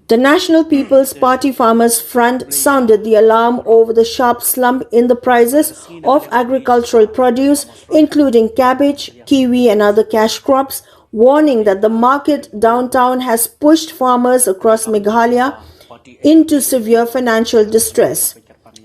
The National People's Party Farmers Front sounded the alarm over the sharp slump in the prices of agricultural produce, including cabbage, kiwi, and other cash crops, warning that the market downtown has pushed farmers across Meghalaya into severe financial distress.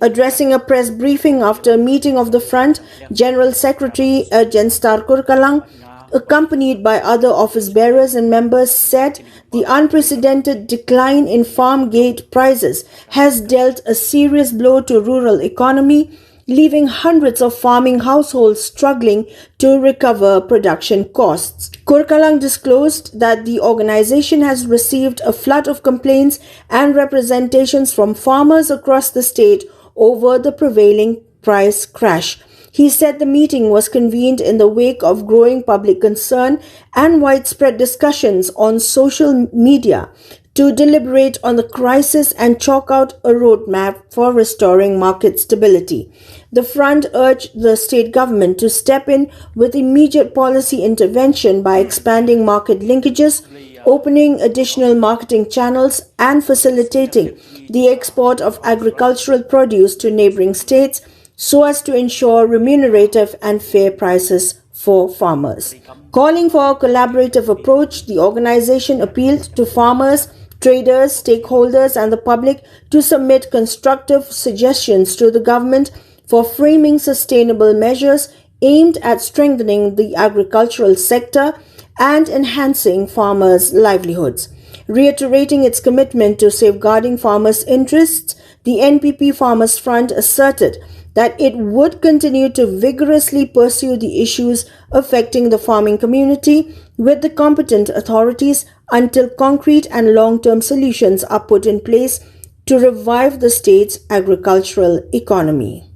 Addressing a press briefing after a meeting of the front, General Secretary Jenstar Kurkalang, accompanied by other office bearers and members, said the unprecedented decline in farm gate prices has dealt a serious blow to rural economy, leaving hundreds of farming households struggling to recover production costs. Kurkalang disclosed that the organization has received a flood of complaints and representations from farmers across the state over the prevailing price crash. He said the meeting was convened in the wake of growing public concern and widespread discussions on social media to deliberate on the crisis and chalk out a roadmap for restoring market stability. The front urged the state government to step in with immediate policy intervention by expanding market linkages, opening additional marketing channels, and facilitating the export of agricultural produce to neighboring states so as to ensure remunerative and fair prices for farmers. Calling for a collaborative approach, the organization appealed to farmers, traders, stakeholders, and the public to submit constructive suggestions to the government for framing sustainable measures aimed at strengthening the agricultural sector and enhancing farmers' livelihoods. Reiterating its commitment to safeguarding farmers' interests, the NPP Farmers Front asserted that it would continue to vigorously pursue the issues affecting the farming community with the competent authorities until concrete and long-term solutions are put in place to revive the state's agricultural economy.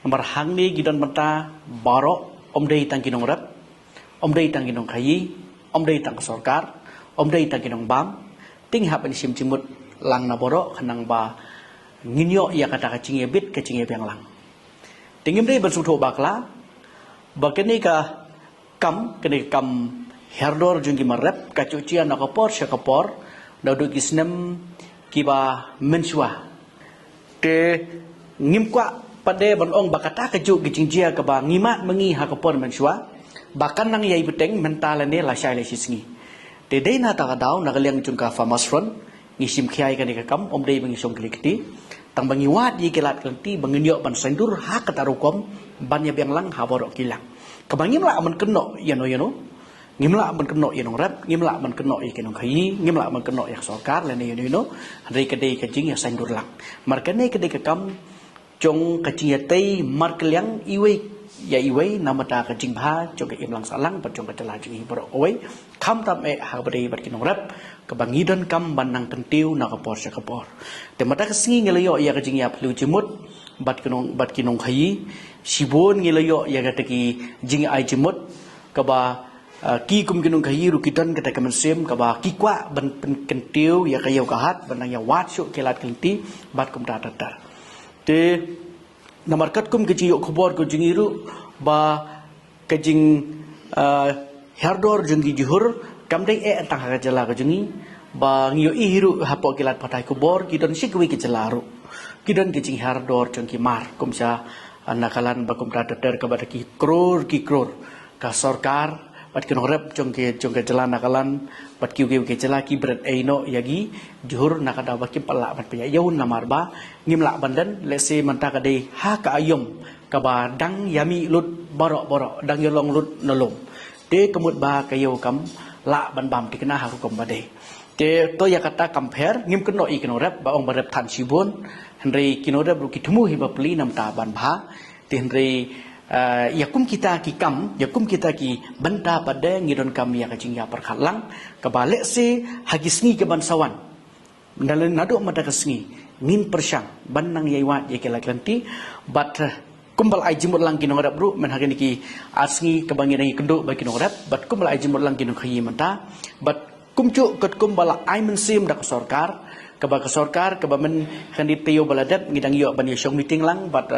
Marhangni gidon mata baro omdei tangkinong rep, omdei tangkinong kayi, omdei tang sorkar, omdei tangkinong bam, ting hapen sim cimut lang na boro kanang ba nginyo ya kata kacing bit kacing yang lang. Tingim dei bersutho bakla, bakeni ka kam kene kam herdor jungi marep kacucian nakapor syakapor daudu kisnem kiba mensua. Te ngimkwa pada banong bakata kaju gijingjia ke ba ngimat mengi hakapor mensua bahkan nang yai beteng mentalane la syai le sisngi. Te dei na ta kadau na kaliang jungka farmers front ngisim khiai kan kam om dei bangi song klikti tang bangi wat yi kelat kelti banginyo ban sendur ha katarukom ban ya biang lang ha borok kilang. Kabangim la man keno yano ngimla man keno yano rap ngimla man keno yi kenong khai ngimla man keno yak sorkar le ne yano rei kedai kajing ya sendur lang. Markane kedai ke kam trong kacing tei mar kaliang iwe ya iwe namata kacing bha trong ke imlang salang pat trong kacala jing boro oi kham tam e ha bari bat kinong rap kabangidon kam banang kentiu na kapor sa kapor te mata kasingi ngelayo ya kacing ya plu jemut bat kinong khai sibon ngelayo ya kataki jing ai jemut kaba ki kum kinong khai ru kidan kata kamensem kaba kikwa ban kentiu ya kayo kahat banang ya wat syuk kelat kelti bat kum tatar te namarkat kum kecil khobor ko jingiru ba kajing herdor jungi juhur kamdai tang ha jala ko jungi ba ngio ihiru hapo kilat patai khobor kidon sikwi ke jalaru kidon kecing herdor jungi mar kumsa nakalan ba kum tater ka ba ki kror ka sorkar pat kinong rep jongke jala nakalan pat kiu ke jala ki berat eino yagi juhur nakada ba ki pala pat pya yaun namar ba ngimla bandan lese manta ka dei ha ka ayom ka ba dang yami lut borok dang yolong lut nolom te kemut ba kayo kam la ban bam ti kena ha kom ba dei te to ya kata compare ngim keno I kinong rep ba ong ba rep than sibon henry kinong rep ru ki thumu hi ba pli nam ta ban bha te henry yakum kita ki kam yakum kita ki benda pada ngidon kami ya kacing ya perkhalang kebalik si hagisni ke bansawan dalam nado mata kesni ngin persyang banang yaiwat ya kelak lanti bat kumbal ai jimut lang kinong rap bru men hagen ki asngi kebangi kenduk bagi kinong rap bat kumbal ai jimut lang kinong khayi menta bat kumcu ket kumbal ai mensim dak sorkar keba sorkar keba men khandi teo baladat ngidang yo ban yong meeting lang bat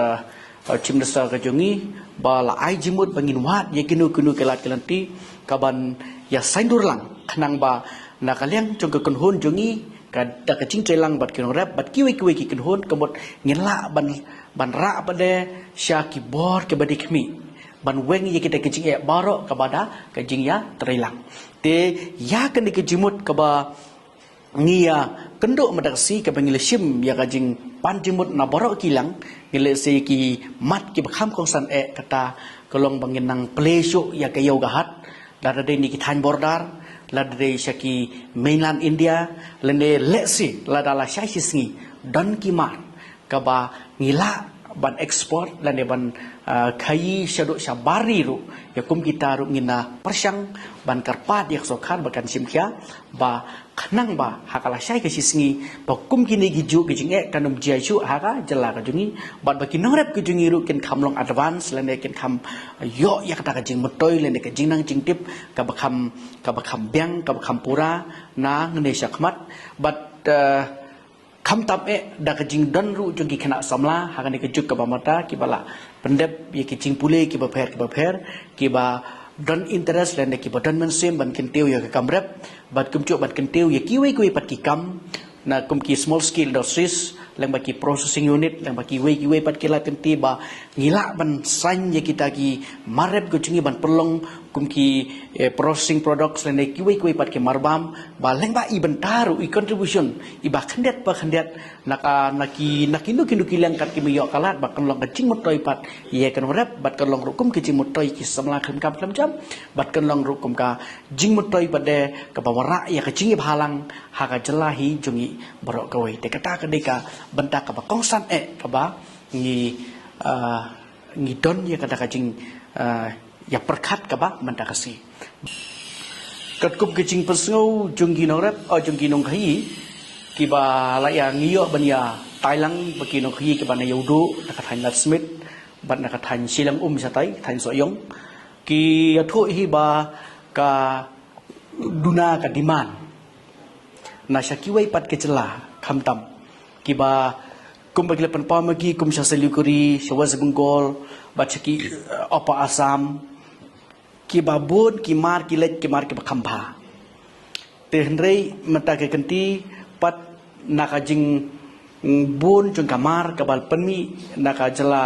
Cim desa kajongi bala ai jimut bangin wat ya kinu kelat kelanti kaban ya saindur lang kenang ba na kaliang jong ke kunhun jongi ka da ka jing trelang bat kinong rap bat kiwi ki kunhun kamot ngela ban ra bade sya ki bor ke badi kami ban weng ye kita ke jing e baro ka bada ka jing ya trelang te ya kan ke jimut ka ba ngia kendo madaksi ka bangile shim ya ka jing pan jimut na baro kilang ngile se ki mat ki bakham kong san e kata kolong bangin nang plesyo ya ka yoga hat lada de ni ki than bordar lada de shaki mainland India lene lesi lada la shaisisngi dan kimar kaba ngila ban export lane ban khayi shado shabari ru yakum kita ru ngina persyang ban karpat yak sokhan bakan simkya ba khanang ba hakala shai ke sisngi ba kum kini giju gijing e kanum jiachu haka jala ka jungi bat baki norep ke jungi ru ken khamlong advance lane ken kham yo yak ta ka jing motoi lane ke jingnang jingtip ka bakham byang ka bakham pura na ngene syakmat bat kham tap e da ka jing dan ru jungi khana samla hakan ke juk ka bamata ki bala pendep ye ki jing pule ki ba pher ki ba don interest lane ki ba don men sim ban ken teu ya ka kamrep bat kum chu bat ken teu ye ki we pat ki kam na kum ki small scale industries lang ba ki processing unit lang ba ki we pat ki la ken ti ba ngila ban san ye kita ki marep go jungi ban perlong kum ki processing products lane ki we pat ki marbam ba lang ba i bantaru i contribution i ba khandet naki nu kilang kat ki miyo kalat ba kan long kacing motoi pat ye kan rep bat kan long rukum ki jing motoi ki samla kham jam bat kan long rukum ka jing motoi pade ka bawara ya kacing bhalang ha ka jelahi jungi borok kawai te kata ka deka benta ka ba kongsan ka ba ngi don ya kata kacing ya perkat ka ba benta kasi kat kup kacing pesngau jungi norep jungi nong khai ki ba la ya ngiyo ban ya Thailand baki no khi ki ban ya udu ka than lat smith ban ka than silang satai than so yong ki thu hi ba ka duna ka diman na syakiwai pat ke celah khamtam ki ba kum bagi lepan pa magi kum sya selikuri syawaz benggol ba chaki apa asam ki ba bun ki mar ki lek ki mar ki ba khamba te hendrei mata ke kenti pat naka jing bun jung kamar kabal penmi naka jala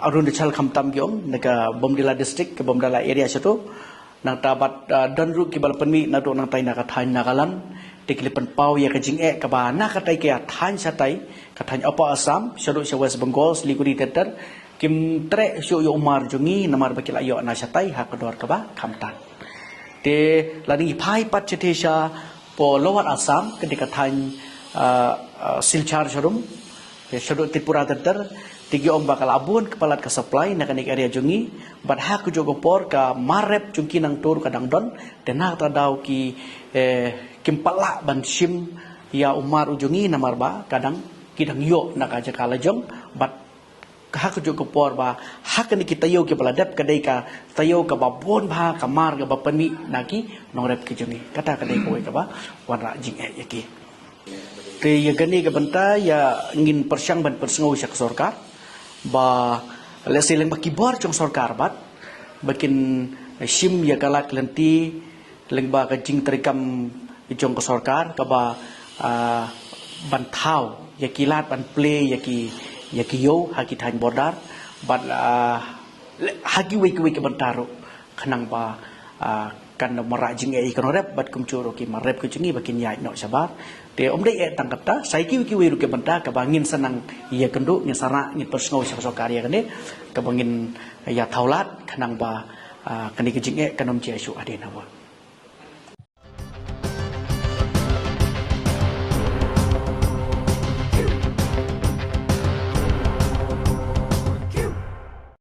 arun chal khamtam gyong naka bomdila district ke bomdala area chato nang tabat danru ki bal penmi na do nang tai naka thain nagalan tiklipan pau ya kajing ka ba naka tai ke thain satai ka thain apa asam syadu West Bengal likuri teter kim tre syo yo umar jungi namar bakila yo na satai ha kedor ka ba khamtan te lani phai pat chetesha po lower Assam ketika thain silchar sharum syadu Tripura teter tigi om bakal abun kepalat ka supply na kanik area jungi bat ha ku jogo por ka marep jungki nang tur kadang don tenak ta daw ki kimpala ban sim ya umar ujungi namar ba kadang kidang yo na ka jakala jong bat ha ku jogo por ba ha kan kita yo ki baladap kadai ka tayo ka ba bon ba kamar ka ba pani naki nongrep ki jungi kata kadai ko ka ba warna jing yaki te ya gani ka banta ya ngin persyang ban persengau syak sorkar ba leseleng baki bor jong sorkar bat bakin sim ya kalak lenti lengba ka jing terikam jong ka sorkar ka ba bantau ya kilat ban play ya ki yo haki thain bordar bat haki we ka bantaru khanang ba kan mara jing kan rep bat kum churo ki marep ku jungi bakin yai no sabar te om dei tangkata sai ki we ru ke banta ka bangin sanang ya kendu nya sara ni persngau sa karya kane ka bangin ya thaulat khanang ba kani ki jing kanom che su ade na wa